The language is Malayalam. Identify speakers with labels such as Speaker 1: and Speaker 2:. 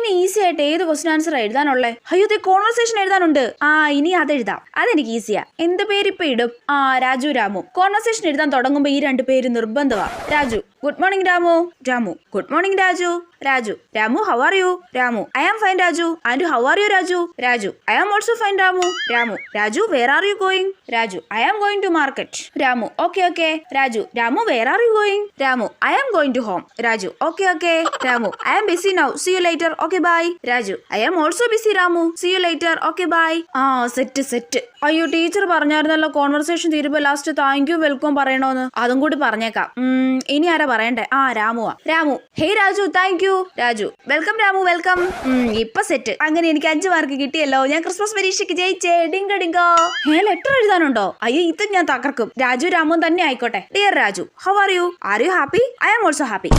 Speaker 1: ഇനി ഈസി ആയിട്ട് ഏത് ക്വസ്റ്റ്യൻ ആൻസർ എഴുതാനുള്ളേ? അയ്യോ കോൺവെർസേഷൻ എഴുതാനുണ്ട്. ഇനി അതെഴുതാം. അതെനിക്ക് ഈസിയാ. എന്ത് പേരിപ്പോ ഇടും? രാജു രാമു. കോൺവെർസേഷൻ എഴുതാൻ തുടങ്ങുമ്പോ ഈ 2 പേര് നിർബന്ധമാ. Raju good morning Ramu. Ramu good morning Raju. Raju Ramu how are you? Ramu I am fine Raju. And how are you Raju? Raju I am also fine Ramu. Ramu Raju where are you going? Raju I am going to market. Ramu okay. Raju Ramu where are you going? Ramu I am going to home. Raju okay. Ramu I am busy now. See you later. Okay bye. Raju I am also busy Ramu. See you later. Okay bye. Set. അയ്യോ ടീച്ചർ പറഞ്ഞായിരുന്നല്ലോ കോൺവെർസേഷൻ തീരുമ്പോ ലാസ്റ്റ് താങ്ക് യു വെൽക്കം പറയണോന്ന്. അതും കൂടി പറഞ്ഞേക്കാം. ഇനി ആരാ പറയണ്ടേ? രാമുവാ. Ramu hey Raju thank you. Raju welcome Ramu welcome. ഇപ്പൊ സെറ്റ്. അങ്ങനെ എനിക്ക് 5 മാർക്ക് കിട്ടിയല്ലോ. ഞാൻ ക്രിസ്മസ് പരീക്ഷയ്ക്ക് ജയിച്ചേ. ഡിങ്കോ. ലെറ്റർ എഴുതാനുണ്ടോ? അയ്യോ ഇത് ഞാൻ തകർക്കും. രാജു രാമു തന്നെ ആയിക്കോട്ടെ. Dear Raju how are you? Are you happy? I am also happy.